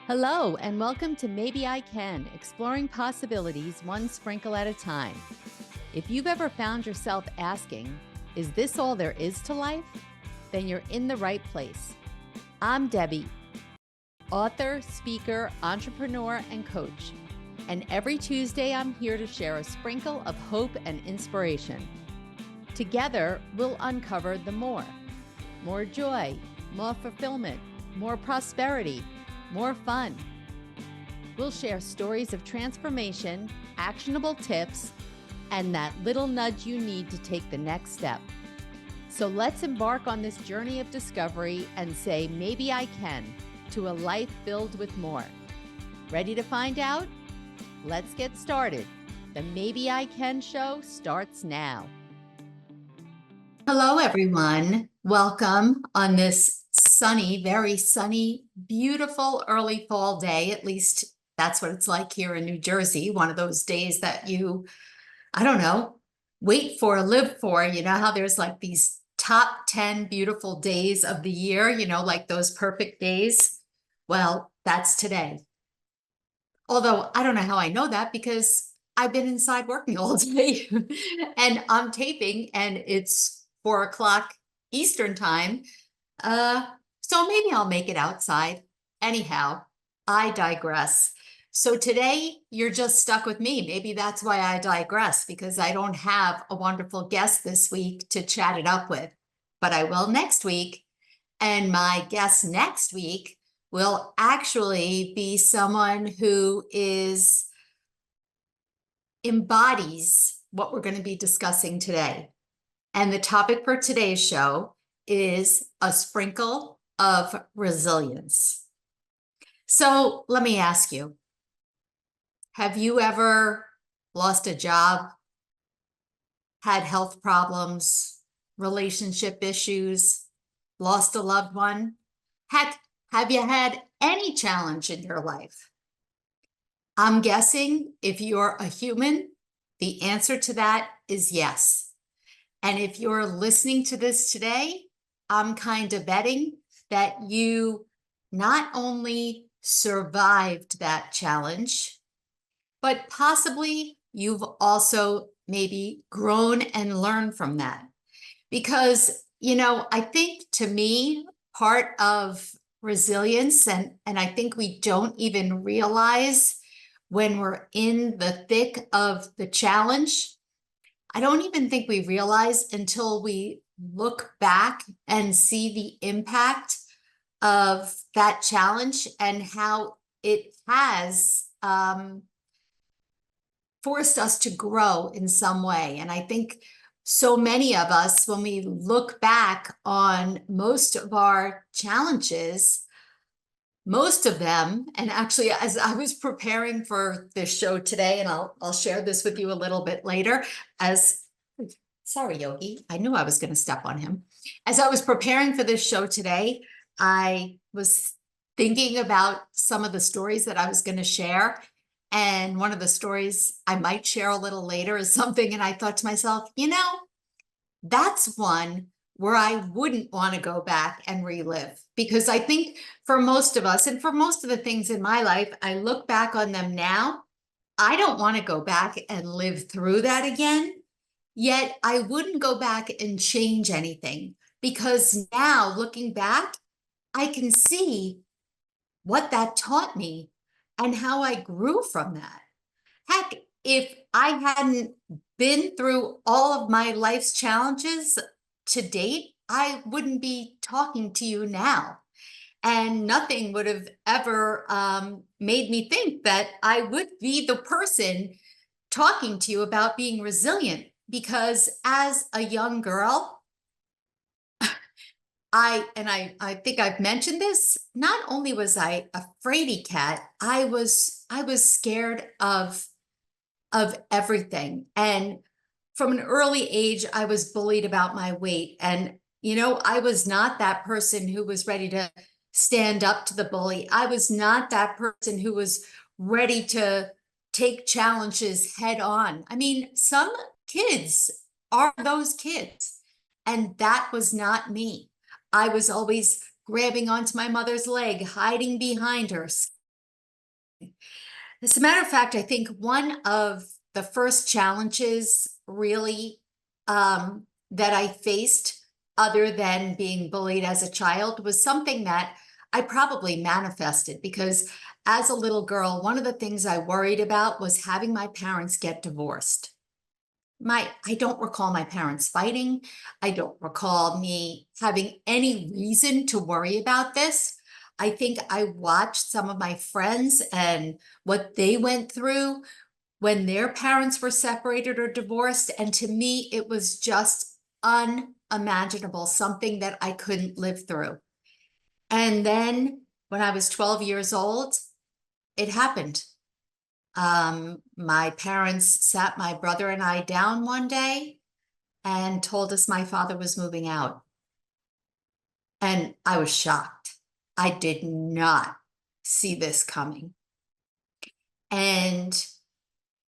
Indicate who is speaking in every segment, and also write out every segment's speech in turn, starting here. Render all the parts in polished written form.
Speaker 1: Hello, and welcome to Maybe I Can, exploring possibilities one sprinkle at a time. If you've ever found yourself asking, is this all there is to life? Then you're in the right place. I'm Debbie, author, speaker, entrepreneur, and coach. And every Tuesday, I'm here to share a sprinkle of hope and inspiration. Together, we'll uncover the more joy, more fulfillment, more prosperity, more fun. We'll share stories of transformation, actionable tips, and that little nudge you need to take the next step. So let's embark on this journey of discovery and say, maybe I can, to a life filled with more. Ready to find out? Let's get started. The Maybe I Can show starts now. Hello, everyone. Welcome on this sunny, very sunny, beautiful early fall day. At least that's what it's like here in New Jersey. One of those days that you, I don't know, wait for, live for. You know how there's like these top 10 beautiful days of the year, like those perfect days? Well, that's today. Although I don't know how I know that because I've been inside working all day and I'm taping and it's 4 o'clock Eastern time. So maybe I'll make it outside. Anyhow, I digress. So today you're just stuck with me. Maybe that's why I digress, because I don't have a wonderful guest this week to chat it up with, but I will next week. And my guest next week will actually be someone who embodies what we're going to be discussing today. And the topic for today's show is a sprinkle of resilience. So let me ask you, have you ever lost a job, had health problems, relationship issues, lost a loved one? Heck, have you had any challenge in your life? I'm guessing if you're a human, the answer to that is yes. And if you're listening to this today, I'm kind of betting that you not only survived that challenge, but possibly you've also maybe grown and learned from that. Because, I think to me, part of resilience, and I think we don't even realize when we're in the thick of the challenge, I don't even think we realize until we look back and see the impact of that challenge and how it has forced us to grow in some way. And I think so many of us, when we look back on most of our challenges, most of them, and actually, as I was preparing for this show today, and I'll share this with you a little bit later, sorry, Yogi, I knew I was going to step on him. As I was preparing for this show today, I was thinking about some of the stories that I was going to share. And one of the stories I might share a little later is something, and I thought to myself, that's one where I wouldn't want to go back and relive, because I think for most of us, and for most of the things in my life, I look back on them now. I don't want to go back and live through that again. Yet I wouldn't go back and change anything, because now looking back, I can see what that taught me and how I grew from that. Heck, if I hadn't been through all of my life's challenges to date, I wouldn't be talking to you now. And nothing would have ever made me think that I would be the person talking to you about being resilient. Because as a young girl, I think I've mentioned this, not only was I a fraidy cat, I was scared of everything. And from an early age, I was bullied about my weight. And, I was not that person who was ready to stand up to the bully. I was not that person who was ready to take challenges head on. I mean, some kids are those kids, and that was not me. I was always grabbing onto my mother's leg, hiding behind her, As a matter of fact, I think one of the first challenges really that I faced, other than being bullied as a child, was something that I probably manifested, because as a little girl, one of the things I worried about was having my parents get divorced. I don't recall my parents fighting. I don't recall me having any reason to worry about this. I think I watched some of my friends and what they went through when their parents were separated or divorced. And to me, it was just unimaginable, something that I couldn't live through. And then when I was 12 years old, it happened. My parents sat my brother and I down one day and told us my father was moving out. And I was shocked. I did not see this coming. And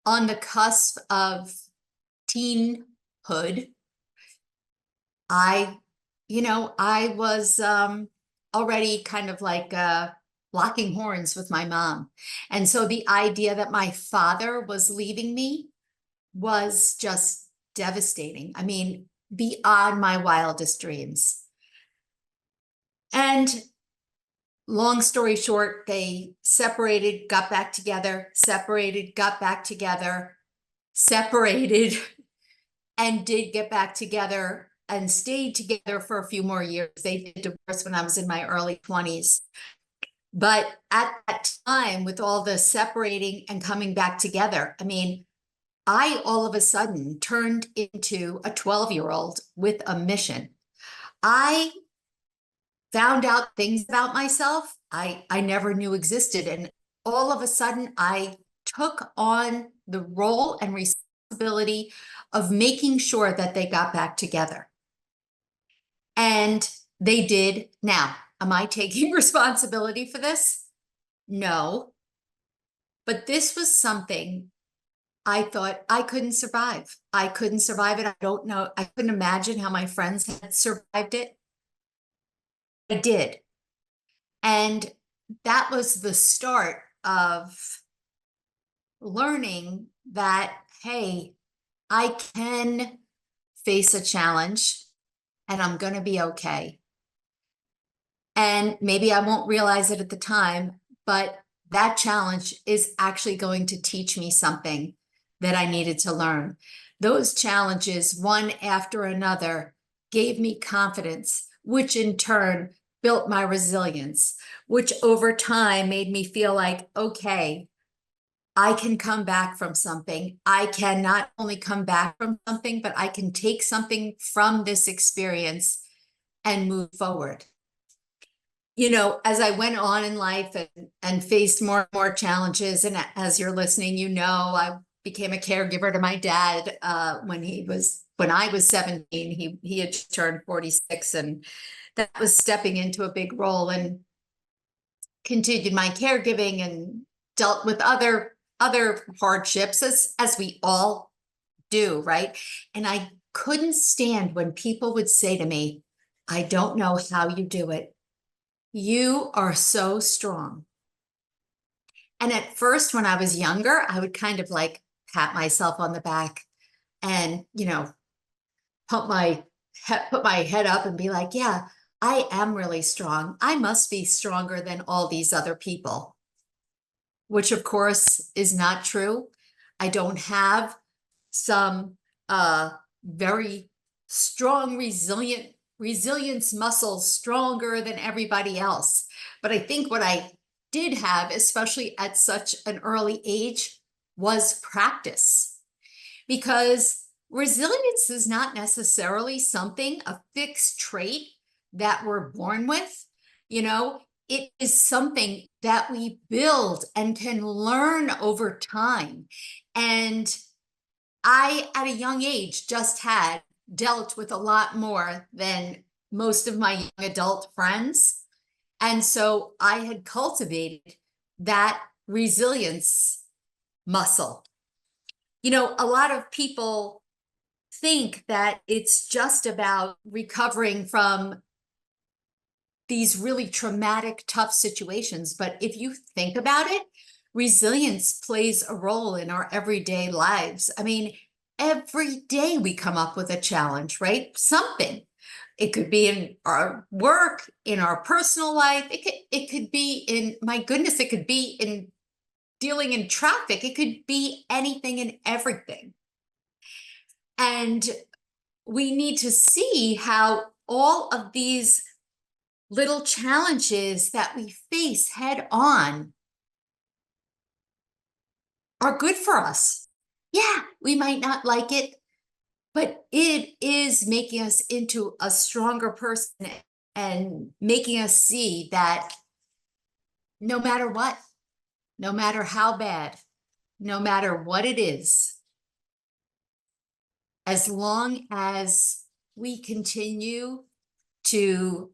Speaker 1: on the cusp of teenhood, I was already kind of like locking horns with my mom. And so the idea that my father was leaving me was just devastating. I mean, beyond my wildest dreams. And long story short, they separated, got back together, separated, got back together, separated, and did get back together and stayed together for a few more years. They did divorce when I was in my early 20s. But at that time, with all the separating and coming back together, I mean, I all of a sudden turned into a 12-year-old with a mission. I found out things about myself I never knew existed. And all of a sudden, I took on the role and responsibility of making sure that they got back together. And they did. Now, am I taking responsibility for this? No. But this was something I thought I couldn't survive. I couldn't survive it. I don't know. I couldn't imagine how my friends had survived it. I did. And that was the start of learning that, hey, I can face a challenge and I'm going to be okay. And maybe I won't realize it at the time, but that challenge is actually going to teach me something that I needed to learn. Those challenges, one after another, gave me confidence, which in turn built my resilience, which over time made me feel like, okay, I can come back from something. I can not only come back from something, but I can take something from this experience and move forward. As I went on in life and faced more and more challenges, and as you're listening, I became a caregiver to my dad when I was 17. He had just turned 46, and that was stepping into a big role, and continued my caregiving and dealt with other hardships as we all do, right? And I couldn't stand when people would say to me, I don't know how you do it. You are so strong. And at first, when I was younger, I would kind of like pat myself on the back and, put my head up and be like, yeah, I am really strong. I must be stronger than all these other people, which of course is not true. I don't have some very strong, resilience muscles stronger than everybody else. But I think what I did have, especially at such an early age, was practice. Because resilience is not necessarily a fixed trait that we're born with. It is something that we build and can learn over time. And I, at a young age, just had dealt with a lot more than most of my young adult friends. And so I had cultivated that resilience muscle. A lot of people think that it's just about recovering from these really traumatic, tough situations. But if you think about it, resilience plays a role in our everyday lives. I mean, every day we come up with a challenge, right? Something. It could be in our work, in our personal life. It could be in, my goodness, it could be in dealing in traffic. It could be anything and everything. And we need to see how all of these little challenges that we face head on are good for us. Yeah, we might not like it, but it is making us into a stronger person and making us see that no matter what, no matter how bad, no matter what it is, as long as we continue to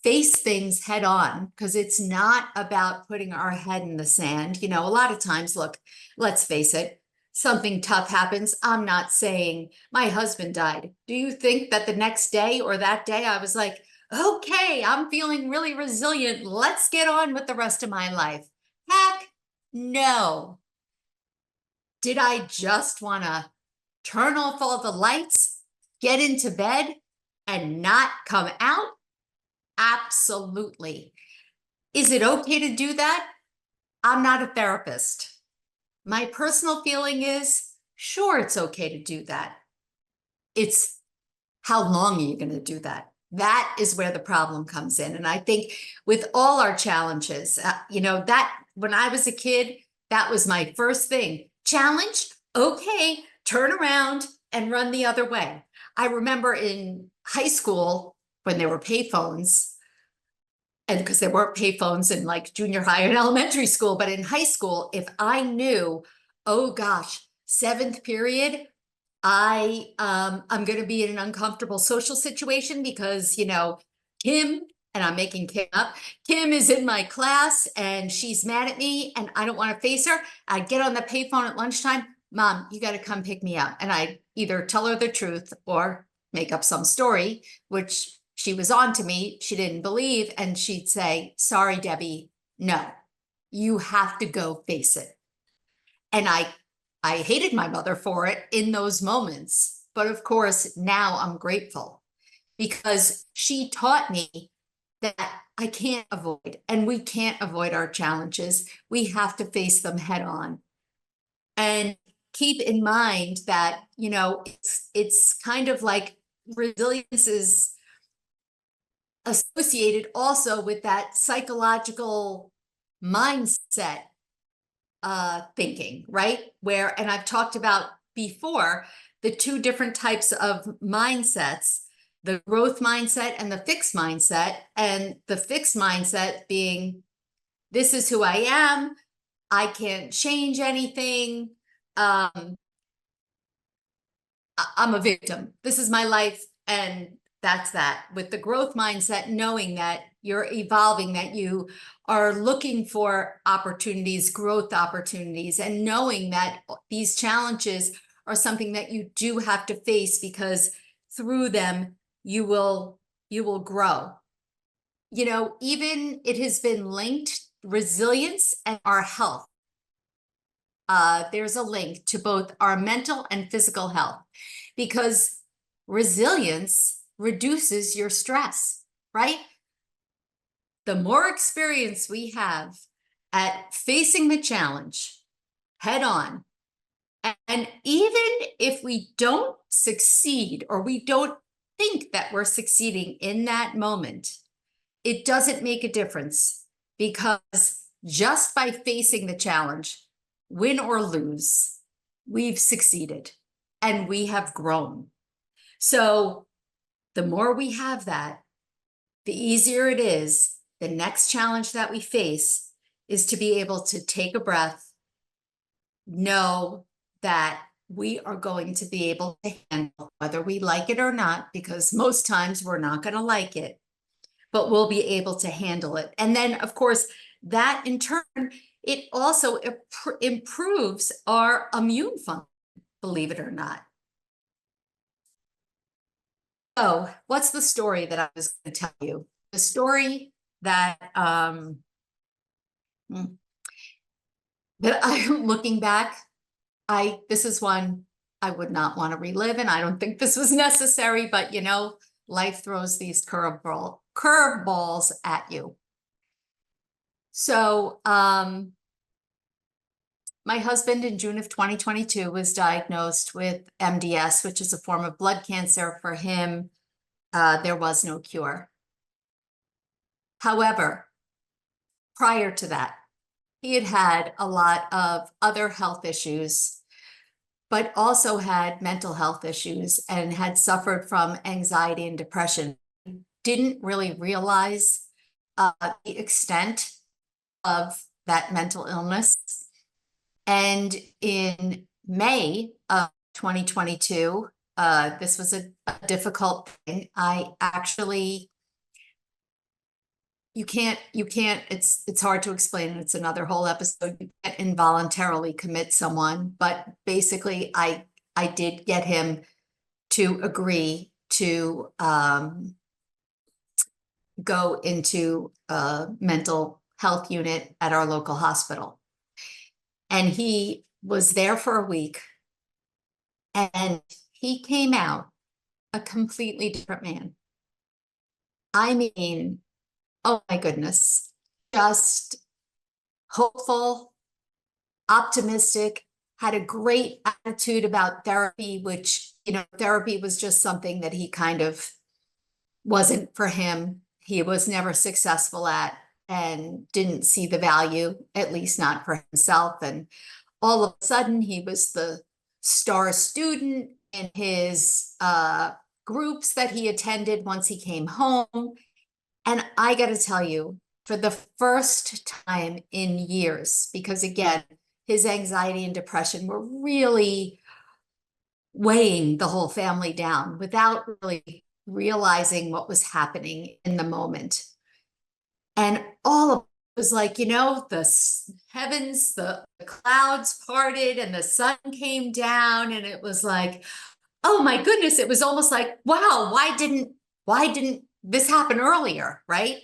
Speaker 1: face things head on, because it's not about putting our head in the sand. You know, a lot of times, look, let's face it, something tough happens. I'm not saying my husband died. Do you think that the next day or that day I was like, okay, I'm feeling really resilient. Let's get on with the rest of my life? Heck no. Did I just want to turn off all the lights, get into bed, and not come out? Absolutely. Is it okay to do that? I'm not a therapist. My personal feeling is, sure, it's okay to do that. It's how long are you going to do that? That is where the problem comes in. And I think with all our challenges, you know, that when I was a kid, that was my first thing. Challenge, okay, turn around and run the other way. I remember in high school when there were payphones, and because there weren't payphones in like junior high and elementary school, but in high school, if I knew, oh gosh, seventh period, I'm going to be in an uncomfortable social situation because, you know, Kim, and I'm making Kim up, Kim is in my class and she's mad at me and I don't want to face her. I get on the payphone at lunchtime. Mom, you got to come pick me up. And I either tell her the truth or make up some story, which she was on to me. She didn't believe. And she'd say, sorry, Debbie, no, you have to go face it. And I hated my mother for it in those moments. But of course, now I'm grateful because she taught me that I can't avoid, and we can't avoid our challenges. We have to face them head on. And keep in mind that, you know, it's kind of like resilience is associated also with that psychological mindset thinking, right? Where, and I've talked about before, the two different types of mindsets, the growth mindset and the fixed mindset. And the fixed mindset being, this is who I am. I can't change anything. I'm a victim. This is my life. And that's that. With the growth mindset, knowing that you're evolving, that you are looking for opportunities, growth opportunities, and knowing that these challenges are something that you do have to face because through them, you will grow. You know, even it has been linked, resilience and our health. There's a link to both our mental and physical health because resilience reduces your stress, right? The more experience we have at facing the challenge head on, and even if we don't succeed or we don't think that we're succeeding in that moment, it doesn't make a difference because just by facing the challenge, win or lose, we've succeeded and we have grown. So the more we have that, the easier it is. The next challenge that we face is to be able to take a breath, know that we are going to be able to handle whether we like it or not, because most times we're not going to like it, but we'll be able to handle it. And then, of course, that in turn, it also improves our immune function, believe it or not. So what's the story that I was going to tell you? The story that Mm. But I'm looking back, this is one I would not want to relive, and I don't think this was necessary, but you know, life throws these curveballs at you. So, my husband in June of 2022 was diagnosed with MDS, which is a form of blood cancer. For him, there was no cure. However, prior to that, he had had a lot of other health issues, but also had mental health issues and had suffered from anxiety and depression. Didn't really realize the extent of that mental illness. And in May of 2022, this was a difficult thing. I actually, you can't, it's hard to explain. It's another whole episode. You can't involuntarily commit someone, but basically I did get him to agree to go into a mental health unit at our local hospital. And he was there for a week, and he came out a completely different man. I mean, oh my goodness, just hopeful, optimistic, had a great attitude about therapy, which, you know, therapy was just something that he kind of wasn't for him. He was never successful at and didn't see the value, at least not for himself. And all of a sudden, he was the star student in his groups that he attended once he came home. And I got to tell you, for the first time in years, because again, his anxiety and depression were really weighing the whole family down without really realizing what was happening in the moment. And all of it was like, you know, the heavens, the clouds parted and the sun came down, and it was like, oh my goodness, it was almost like, wow, why didn't this happen earlier, right?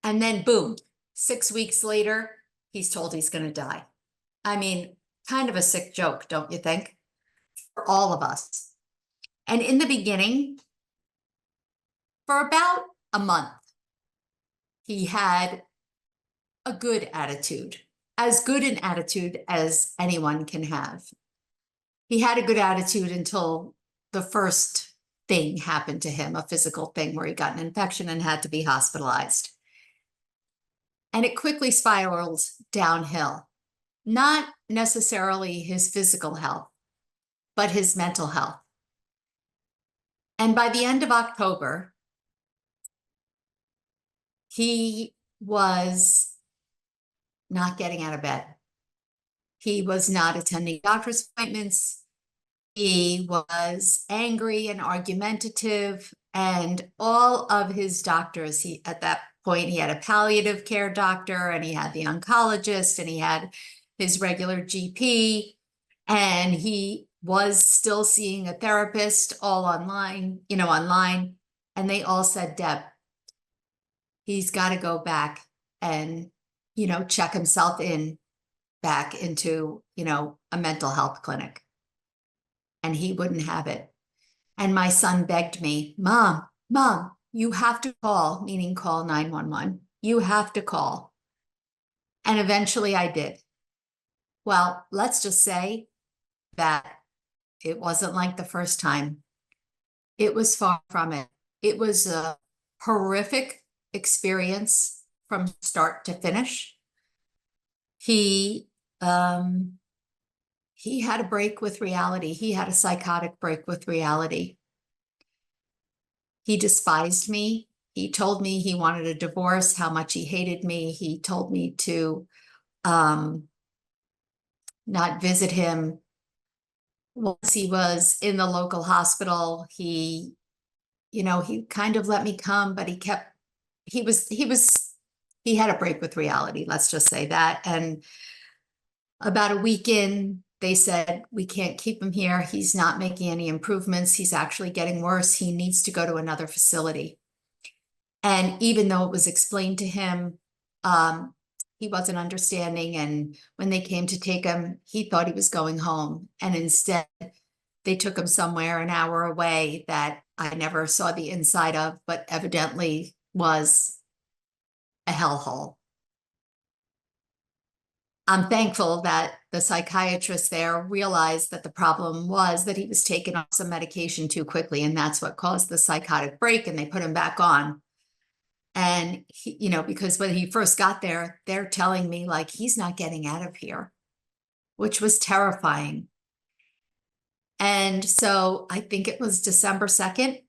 Speaker 1: And then boom, 6 weeks later, he's told he's going to die. I mean, kind of a sick joke, don't you think? For all of us. And in the beginning, for about a month, he had a good attitude, as good an attitude as anyone can have. He had a good attitude until the first thing happened to him, a physical thing where he got an infection and had to be hospitalized. And it quickly spiraled downhill, not necessarily his physical health, but his mental health. And by the end of October, he was not getting out of bed. He was not attending doctor's appointments. He was angry and argumentative, and all of his doctors, at that point, he had a palliative care doctor, and he had the oncologist, and he had his regular GP, and he was still seeing a therapist all online, and they all said, Deb, he's got to go back and, check himself back into, a mental health clinic. And he wouldn't have it. And my son begged me, Mom, you have to call, meaning call 911. You have to call. And eventually I did. Well, let's just say that it wasn't like the first time. It was far from it. It was a horrific experience from start to finish. He had a break with reality. He had a psychotic break with reality. He despised me. He told me he wanted a divorce, how much he hated me. He told me to not visit him. Once he was in the local hospital, he kind of let me come, but he had a break with reality. Let's just say that. And about a week in, they said, we can't keep him here. He's not making any improvements. He's actually getting worse. He needs to go to another facility. And even though it was explained to him, he wasn't understanding. And when they came to take him, he thought he was going home. And instead, they took him somewhere an hour away that I never saw the inside of, but evidently was a hellhole. I'm thankful that the psychiatrist there realized that the problem was that he was taking off some medication too quickly, and that's what caused the psychotic break, and they put him back on. And he, because when he first got there, they're telling me like he's not getting out of here, which was terrifying. And so I think it was December 2nd,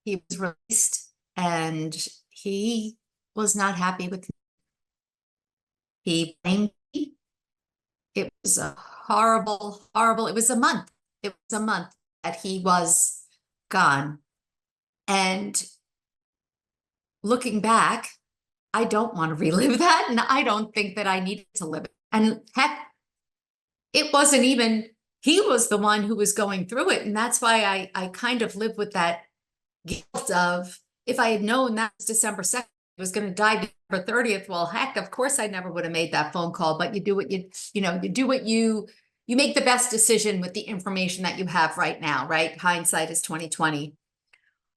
Speaker 1: he was released, and he was not happy with me. He blamed me. It was a horrible, horrible, it was a month. It was a month that he was gone. And looking back, I don't want to relive that. And I don't think that I needed to live it. And heck, it wasn't even, he was the one who was going through it. And that's why I kind of live with that guilt of, if I had known that was December 2nd, was going to die December 30th. Well, heck, of course I never would have made that phone call, but you do what you do what you make the best decision with the information that you have right now, right? Hindsight is 2020,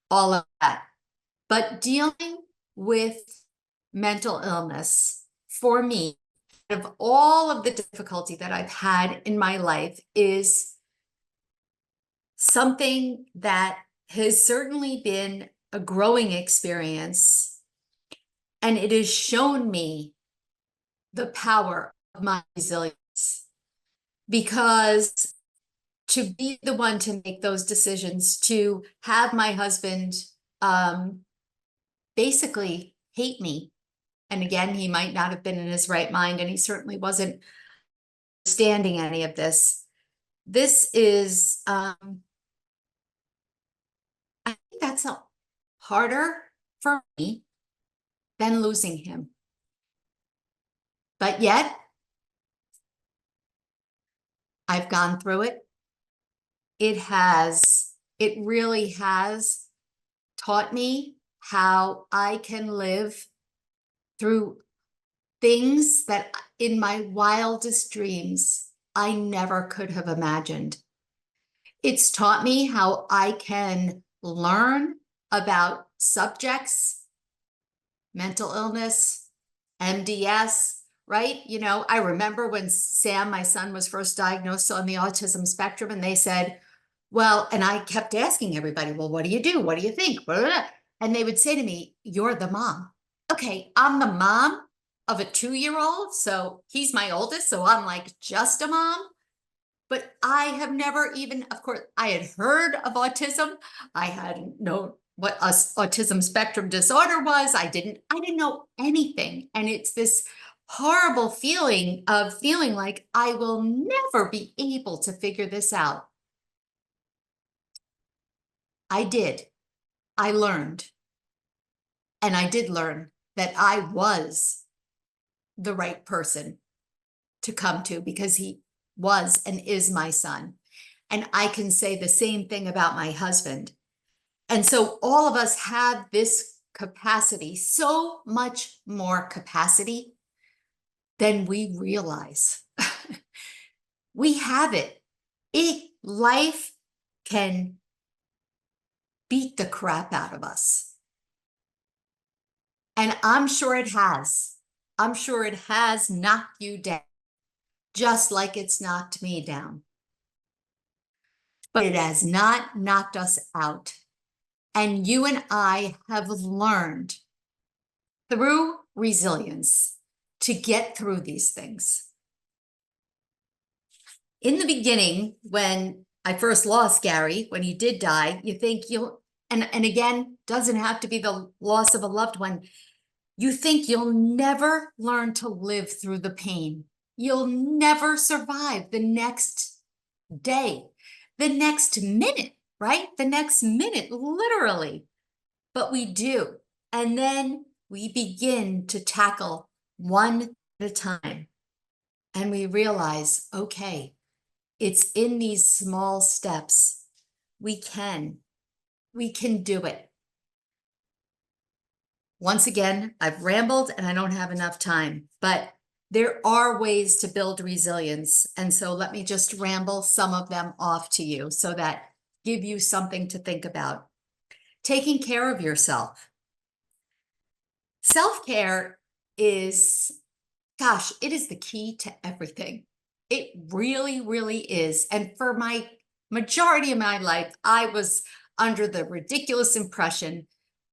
Speaker 1: all of that. But dealing with mental illness for me, of all of the difficulty that I've had in my life, is something that has certainly been a growing experience. And it has shown me the power of my resilience, because to be the one to make those decisions, to have my husband basically hate me. And again, he might not have been in his right mind, and he certainly wasn't understanding any of this. This is, I think that's harder for me than losing him. But yet, I've gone through it. It really has taught me how I can live through things that in my wildest dreams, I never could have imagined. It's taught me how I can learn about subjects, mental illness, MDS, right? I remember when Sam, my son, was first diagnosed on the autism spectrum, and they said, well, and I kept asking everybody, well, what do you do? What do you think? And they would say to me, you're the mom. Okay, I'm the mom of a 2-year-old. So he's my oldest. So I'm like just a mom. But I have never even, of course, I had heard of autism. I hadn't known what autism spectrum disorder was. I didn't know anything. And it's this horrible feeling of feeling like I will never be able to figure this out. I did. I learned. And I did learn that I was the right person to come to, because he was and is my son. And I can say the same thing about my husband. And so all of us have this capacity, so much more capacity than we realize. We have it. Life can beat the crap out of us. And I'm sure it has. I'm sure it has knocked you down, just like it's knocked me down. But it has not knocked us out. And you and I have learned through resilience to get through these things. In the beginning, when I first lost Gary, when he did die, you think and again, doesn't have to be the loss of a loved one. You think you'll never learn to live through the pain. You'll never survive the next day, the next minute, right? The next minute, literally. But we do. And then we begin to tackle one at a time. And we realize, okay, it's in these small steps. We can do it. Once again, I've rambled and I don't have enough time, but there are ways to build resilience. And so let me just ramble some of them off to you so that give you something to think about. Taking care of yourself. Self-care is, gosh, it is the key to everything. It really, really is. And for my majority of my life, I was under the ridiculous impression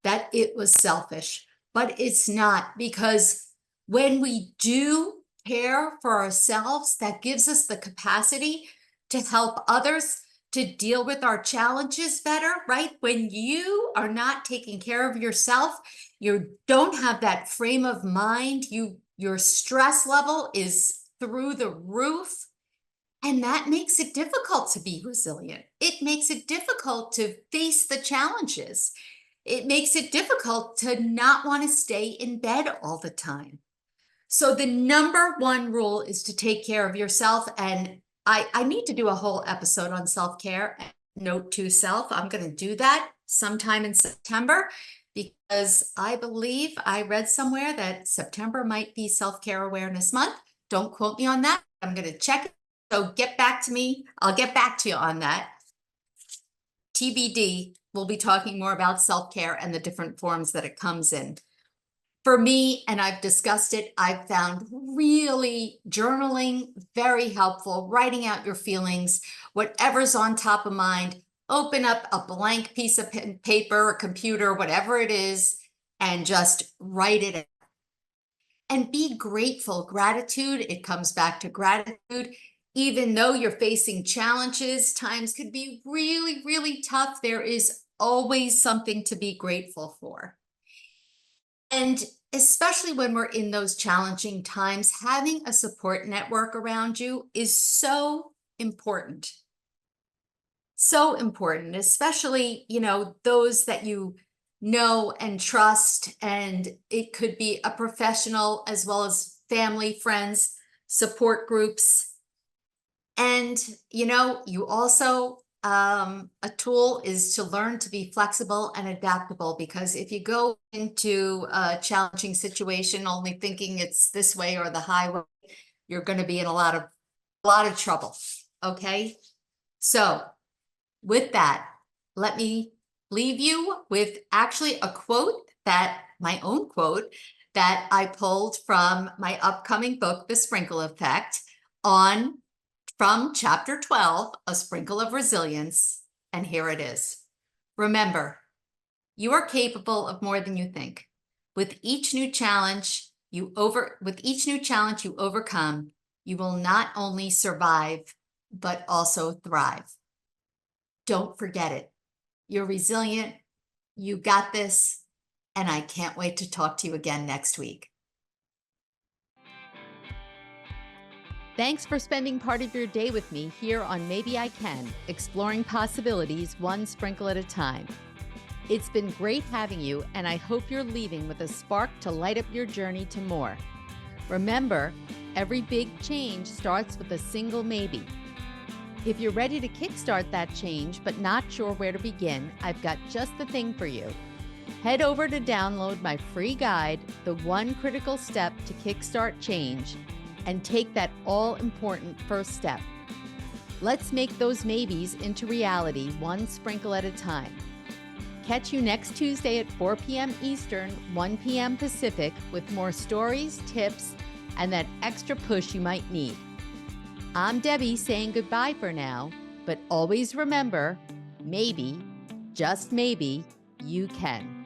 Speaker 1: that it was selfish, but it's not, because when we do care for ourselves, that gives us the capacity to help others to deal with our challenges better, right? When you are not taking care of yourself, you don't have that frame of mind, your stress level is through the roof, and that makes it difficult to be resilient. It makes it difficult to face the challenges. It makes it difficult to not want to stay in bed all the time. So the number one rule is to take care of yourself. And I need to do a whole episode on self-care. Note to self, I'm going to do that sometime in September, because I believe I read somewhere that September might be Self-Care Awareness Month. Don't quote me on that. I'm going to check it. So get back to me. I'll get back to you on that. TBD, we'll be talking more about self-care and the different forms that it comes in. For me, and I've discussed it, I've found really journaling very helpful, writing out your feelings, whatever's on top of mind, open up a blank piece of paper or computer, whatever it is, and just write it out. And be grateful. Gratitude, it comes back to gratitude. Even though you're facing challenges, times could be really, really tough, there is always something to be grateful for. And especially when we're in those challenging times, having a support network around you is so important. So important, especially, those that you know and trust. And it could be a professional as well as family, friends, support groups. And, you also, a tool is to learn to be flexible and adaptable, because if you go into a challenging situation only thinking it's this way or the highway, you're going to be in a lot of trouble. Okay. So with that, let me leave you with actually a quote, my own quote that I pulled from my upcoming book, The Sprinkle Effect, from chapter 12, A Sprinkle of Resilience. And here it is. Remember, you are capable of more than you think. With each new challenge you overcome, you will not only survive, but also thrive. Don't forget it. You're resilient. You got this. And I can't wait to talk to you again next week.
Speaker 2: Thanks for spending part of your day with me here on Maybe I Can, exploring possibilities one sprinkle at a time. It's been great having you, and I hope you're leaving with a spark to light up your journey to more. Remember, every big change starts with a single maybe. If you're ready to kickstart that change but not sure where to begin, I've got just the thing for you. Head over to download my free guide, The One Critical Step to Kickstart Change, and take that all-important first step. Let's make those maybes into reality one sprinkle at a time. Catch you next Tuesday at 4 p.m. Eastern, 1 p.m. Pacific, with more stories, tips, and that extra push you might need. I'm Debbie saying goodbye for now, but always remember, maybe, just maybe, you can.